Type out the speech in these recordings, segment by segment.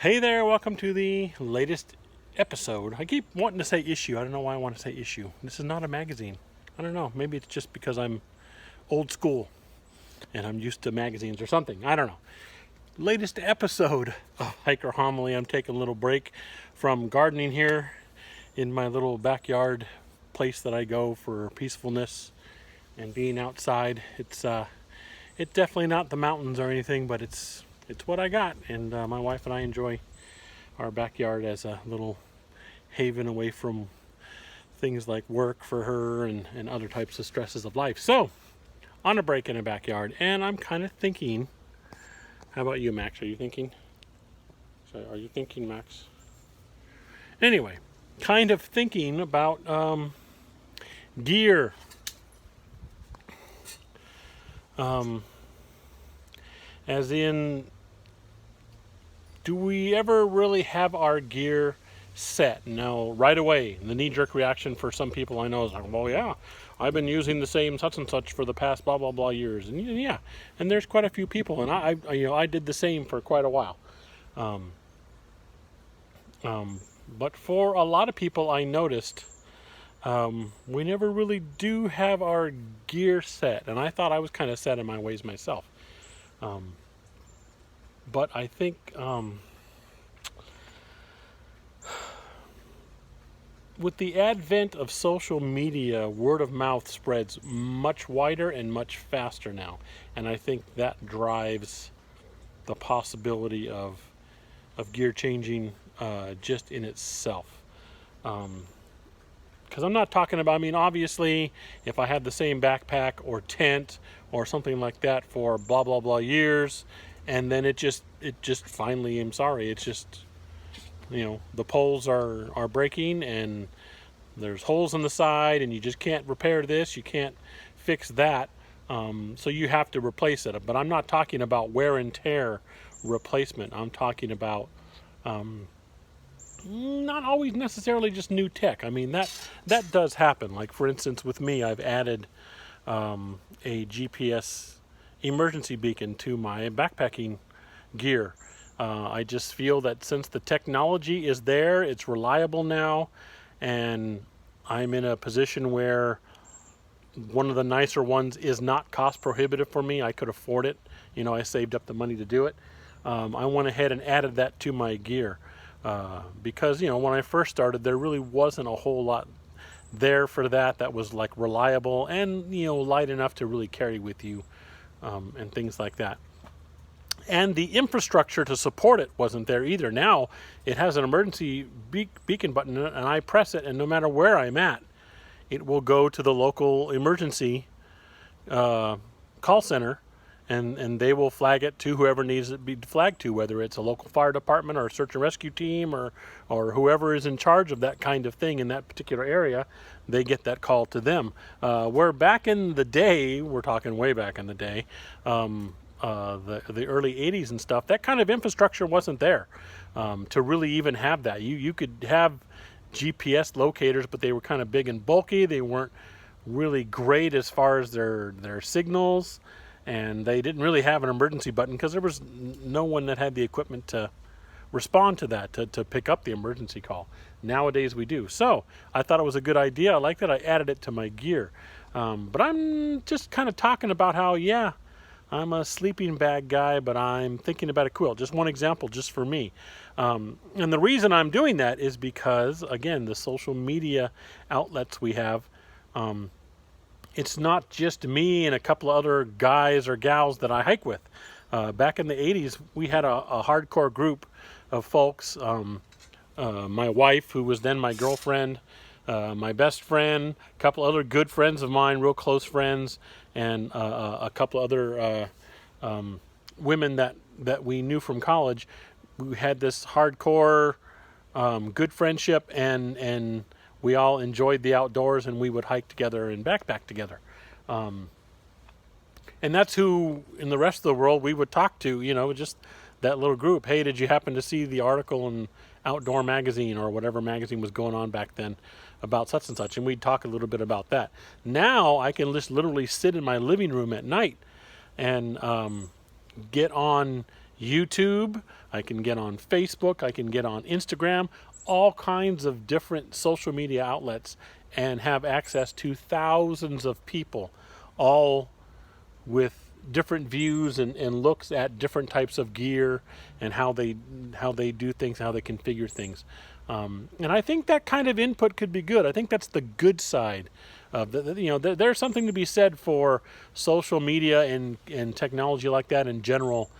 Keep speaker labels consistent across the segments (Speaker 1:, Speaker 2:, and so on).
Speaker 1: Hey there, welcome to the latest episode. I keep wanting to say issue. I don't know why I want to say issue. This is not a magazine. I don't know. Maybe it's just because I'm old school and I'm used to magazines or something. I don't know. Latest episode of Hiker Homily. I'm taking a little break from gardening here in my little backyard place that I go for peacefulness and being outside. It's definitely not the mountains or anything, but it's what I got, and my wife and I enjoy our backyard as a little haven away from things like work for her and other types of stresses of life. So, on a break in a backyard, and I'm kind of thinking, how about you, Max? Are you thinking? Are you thinking, Max? Anyway, kind of thinking about gear. As in, do we ever really have our gear set? Now, right away, the knee-jerk reaction for some people I know is like, well, yeah, I've been using the same such and such for the past blah blah blah years, and yeah, and there's quite a few people, and I did the same for quite a while. Um, but for a lot of people, I noticed we never really do have our gear set, and I thought I was kind of set in my ways myself. But I think with the advent of social media, word of mouth spreads much wider and much faster now. And I think that drives the possibility of gear changing just in itself. Because I'm not talking about, I mean, obviously, if I had the same backpack or tent or something like that for blah, blah, blah years, and then it just finally, I'm sorry, it's just, the poles are breaking and there's holes in the side and you just can't repair this, you can't fix that, so you have to replace it. But I'm not talking about wear and tear replacement. I'm talking about not always necessarily just new tech. I mean, that does happen. Like, for instance, with me, I've added a GPS emergency beacon to my backpacking gear. I just feel that since the technology is there, it's reliable now, and I'm in a position where one of the nicer ones is not cost prohibitive for me. I could afford it. I saved up the money to do it. I went ahead and added that to my gear because, when I first started, there really wasn't a whole lot there for that was like reliable and, light enough to really carry with you and things like that. And the infrastructure to support it wasn't there either. Now it has an emergency beacon button, and I press it, and no matter where I'm at, it will go to the local emergency call center, and they will flag it to whoever needs it to be flagged to, whether it's a local fire department or a search and rescue team or whoever is in charge of that kind of thing in that particular area. They get that call to them. Where back in the day, we're talking way back in the day, the early 80s and stuff, that kind of infrastructure wasn't there to really even have that. You could have GPS locators, but they were kind of big and bulky. They weren't really great as far as their signals, and they didn't really have an emergency button because there was no one that had the equipment to respond to that, to pick up the emergency call. Nowadays we do. So I thought it was a good idea. I like that I added it to my gear. But I'm just kind of talking about how, yeah, I'm a sleeping bag guy, but I'm thinking about a quilt. Just one example, just for me. And the reason I'm doing that is because, again, the social media outlets we have, it's not just me and a couple of other guys or gals that I hike with. Back in the 80s, we had a hardcore group of folks. My wife, who was then my girlfriend, my best friend, a couple other good friends of mine, real close friends, and a couple other women that we knew from college. We had this hardcore good friendship, and we all enjoyed the outdoors, and we would hike together and backpack together. And that's who in the rest of the world we would talk to, just that little group. Hey, did you happen to see the article in Outdoor Magazine or whatever magazine was going on back then about such and such? And we'd talk a little bit about that. Now I can just literally sit in my living room at night and get on YouTube, I can get on Facebook, I can get on Instagram, all kinds of different social media outlets, and have access to thousands of people, all with different views and looks at different types of gear and how they do things, how they configure things. And I think that kind of input could be good. I think that's the good side of there's something to be said for social media and technology like that in general,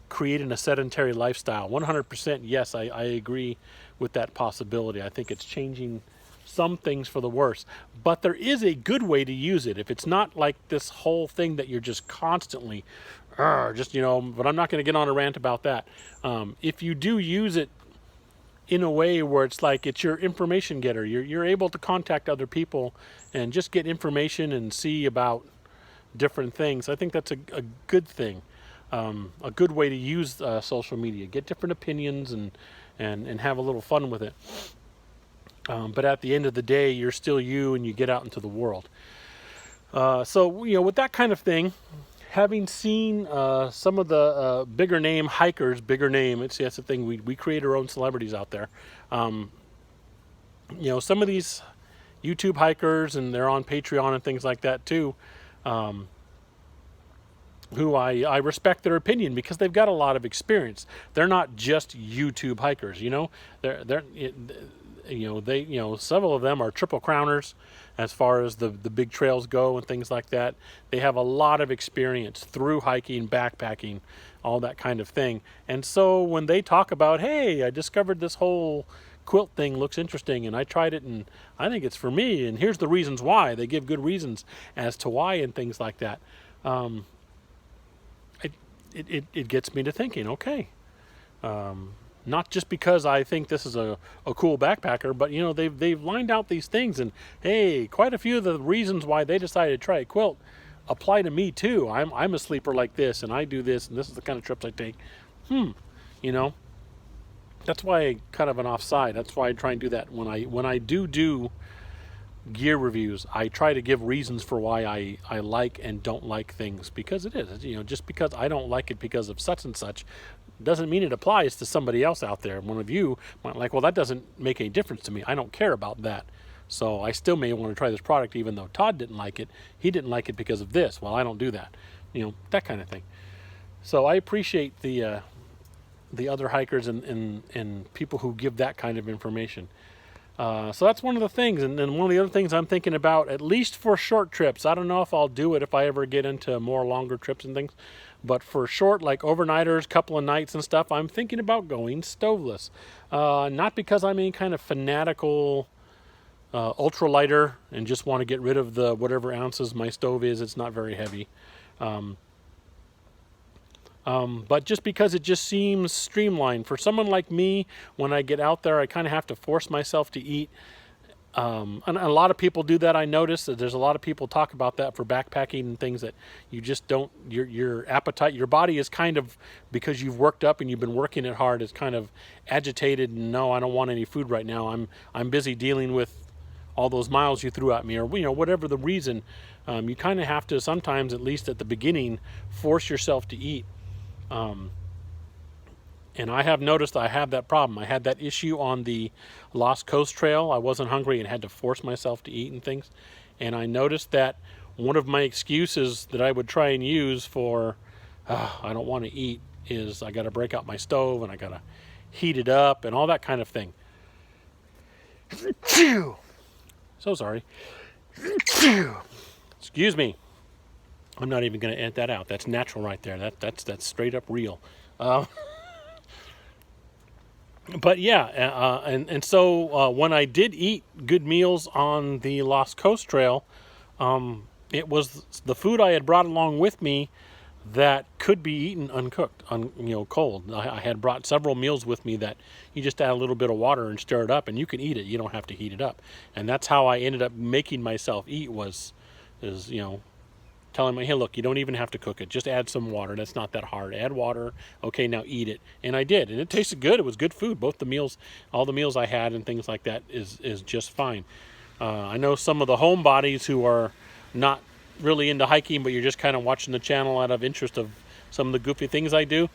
Speaker 1: creating a sedentary lifestyle. 100% yes, I agree with that possibility. I think it's changing some things for the worse, but there is a good way to use it. If it's not like this whole thing that you're just constantly but I'm not going to get on a rant about that. If you do use it in a way where it's like it's your information getter, you're able to contact other people and just get information and see about different things. I think that's a good thing, a good way to use social media. Get different opinions and have a little fun with it. But at the end of the day, you're still you, and you get out into the world. So with that kind of thing, having seen some of the bigger name hikers, that's the thing. We create our own celebrities out there. Some of these YouTube hikers, and they're on Patreon and things like that too. Who I respect their opinion because they've got a lot of experience. They're not just YouTube hikers, several of them are triple crowners as far as the big trails go and things like that. They have a lot of experience through hiking, backpacking, all that kind of thing. And so when they talk about, hey, I discovered this whole quilt thing looks interesting and I tried it and I think it's for me and here's the reasons why, they give good reasons as to why and things like that. It gets me to thinking, okay, not just because I think this is a cool backpacker, but they've lined out these things, and hey, quite a few of the reasons why they decided to try a quilt apply to me too. I'm a sleeper like this, and I do this, and this is the kind of trips I take. That's why I kind of an offside. That's why I try and do that when I do gear reviews. I try to give reasons for why I like and don't like things, because it is, just because I don't like it because of such and such doesn't mean it applies to somebody else out there. One of you might like, well, that doesn't make any difference to me. I don't care about that. So I still may want to try this product even though Todd didn't like it. He didn't like it because of this. Well, I don't do that. That kind of thing. So I appreciate the other hikers and people who give that kind of information. So that's one of the things. And then one of the other things I'm thinking about, at least for short trips, I don't know if I'll do it if I ever get into more longer trips and things, but for short, like overnighters, couple of nights and stuff, I'm thinking about going stoveless. Not because I'm any kind of fanatical ultralighter and just want to get rid of the whatever ounces my stove is. It's not very heavy. But just because it just seems streamlined. For someone like me, when I get out there, I kind of have to force myself to eat. And a lot of people do that. I notice that there's a lot of people talk about that for backpacking and things, that you just don't, your appetite, your body is kind of, because you've worked up and you've been working it hard, is kind of agitated, and no, I don't want any food right now. I'm busy dealing with all those miles you threw at me, or whatever the reason. You kind of have to sometimes, at least at the beginning, force yourself to eat. And I have noticed I have that problem. I had that issue on the Lost Coast Trail. I wasn't hungry and had to force myself to eat and things. And I noticed that one of my excuses that I would try and use for I don't want to eat is I got to break out my stove and I got to heat it up and all that kind of thing. So sorry. Excuse me. I'm not even going to edit that out. That's natural right there. That's straight up real. But yeah, and so when I did eat good meals on the Lost Coast Trail, it was the food I had brought along with me that could be eaten uncooked, cold. I had brought several meals with me that you just add a little bit of water and stir it up, and you can eat it. You don't have to heat it up. And that's how I ended up making myself eat, telling me, hey, look, you don't even have to cook it. Just add some water. That's not that hard. Add water. Okay, now eat it. And I did. And it tasted good. It was good food. Both the meals, all the meals I had and things like that is just fine. I know some of the homebodies who are not really into hiking, but you're just kind of watching the channel out of interest of some of the goofy things I do.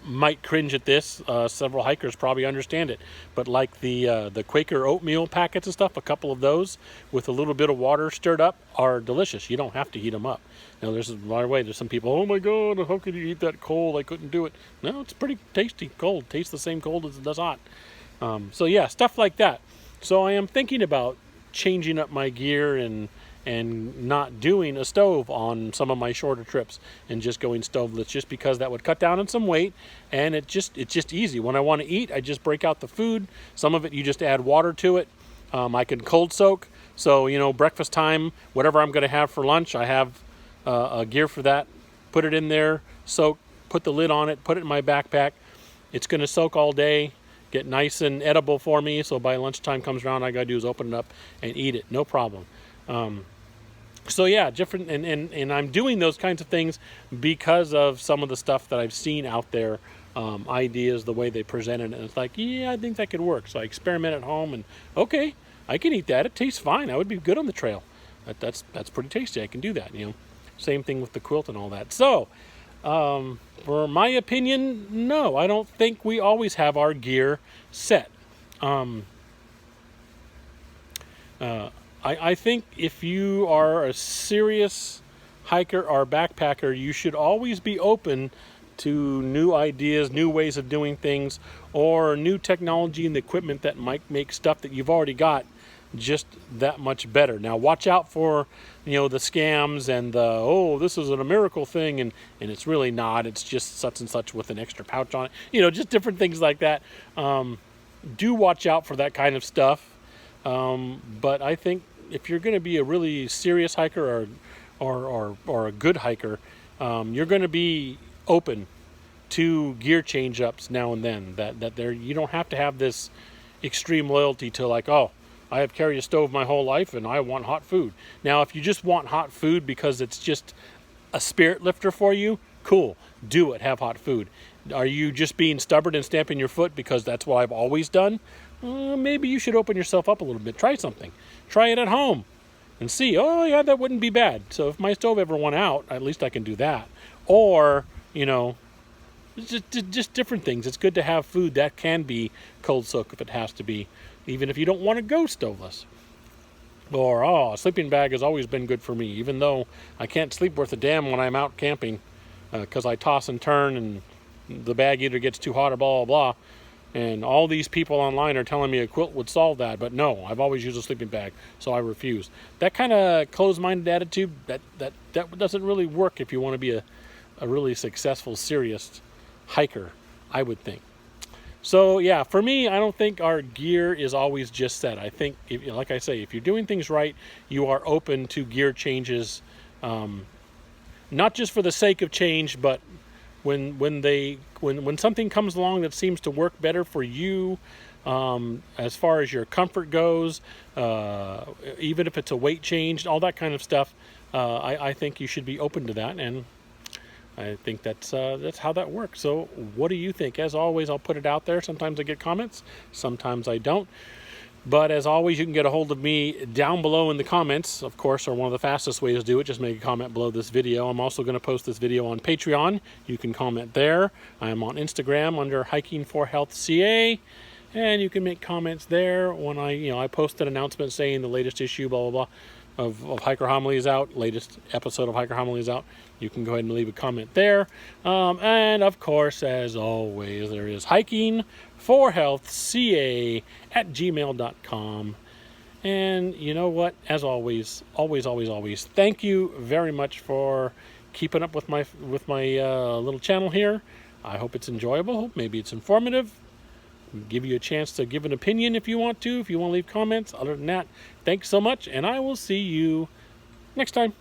Speaker 1: Might cringe at this. Several hikers probably understand it, but like the Quaker oatmeal packets and stuff, a couple of those with a little bit of water stirred up are delicious. You don't have to heat them up. Now there's, by the way, there's some people, oh my God, how could you eat that cold? I couldn't do it. No, it's pretty tasty cold. Tastes the same cold as it does hot. So yeah, stuff like that. So I am thinking about changing up my gear and not doing a stove on some of my shorter trips and just going stoveless, just because that would cut down on some weight, and it's just easy. When I want to eat, I just break out the food. Some of it you just add water to it. I can cold soak, so breakfast time, whatever I'm going to have for lunch, I have a gear for that. Put it in there, soak, put the lid on it, put it in my backpack. It's going to soak all day, get nice and edible for me, so by lunchtime comes around, all I got to do is open it up and eat it, no problem. So yeah, different, and I'm doing those kinds of things because of some of the stuff that I've seen out there, ideas, the way they present it, and it's like, yeah, I think that could work. So I experiment at home, and okay, I can eat that. It tastes fine. I would be good on the trail. That's pretty tasty. I can do that. Same thing with the quilt and all that. So, for my opinion, no, I don't think we always have our gear set. I think if you are a serious hiker or backpacker, you should always be open to new ideas, new ways of doing things, or new technology and equipment that might make stuff that you've already got just that much better. Now watch out for the scams and this is a miracle thing, and it's really not. It's just such and such with an extra pouch on it. Just different things like that. Do watch out for that kind of stuff. But I think if you're going to be a really serious hiker or a good hiker, you're going to be open to gear change ups now and then. That there, you don't have to have this extreme loyalty to like, oh, I have carried a stove my whole life and I want hot food. Now, if you just want hot food because it's just a spirit lifter for you, cool, do it, have hot food. Are you just being stubborn and stamping your foot because that's what I've always done? Maybe you should open yourself up a little bit. Try something. Try it at home and see, oh yeah, that wouldn't be bad. So if my stove ever went out, at least I can do that. Or, just different things. It's good to have food that can be cold soak if it has to be, even if you don't want to go stoveless. Or, a sleeping bag has always been good for me, even though I can't sleep worth a damn when I'm out camping because I toss and turn and the bag either gets too hot or blah, blah, blah. And all these people online are telling me a quilt would solve that, but no, I've always used a sleeping bag, so I refuse. That kind of closed-minded attitude, that doesn't really work if you want to be a really successful, serious hiker, I would think. So yeah, for me, I don't think our gear is always just set. I think, like I say, if you're doing things right, you are open to gear changes, not just for the sake of change, but when something comes along that seems to work better for you, as far as your comfort goes, even if it's a weight change, all that kind of stuff, I think you should be open to that, and I think that's how that works. So what do you think? As always, I'll put it out there. Sometimes I get comments, sometimes I don't. But as always, you can get a hold of me down below in the comments, of course, or one of the fastest ways to do it. Just make a comment below this video. I'm also going to post this video on Patreon. You can comment there. I am on Instagram under Hiking for Health CA, and you can make comments there when I post an announcement saying the latest issue, blah, blah, blah, of Hiker Homily is out, latest episode of Hiker Homily is out. You can go ahead and leave a comment there. And of course, as always, there is Hiking for Health CA at gmail.com. And you know what? As always, always, thank you very much for keeping up with my little channel here. I hope it's enjoyable. Maybe it's informative. Give you a chance to give an opinion if you want to leave comments. Other than that, thanks so much, and I will see you next time.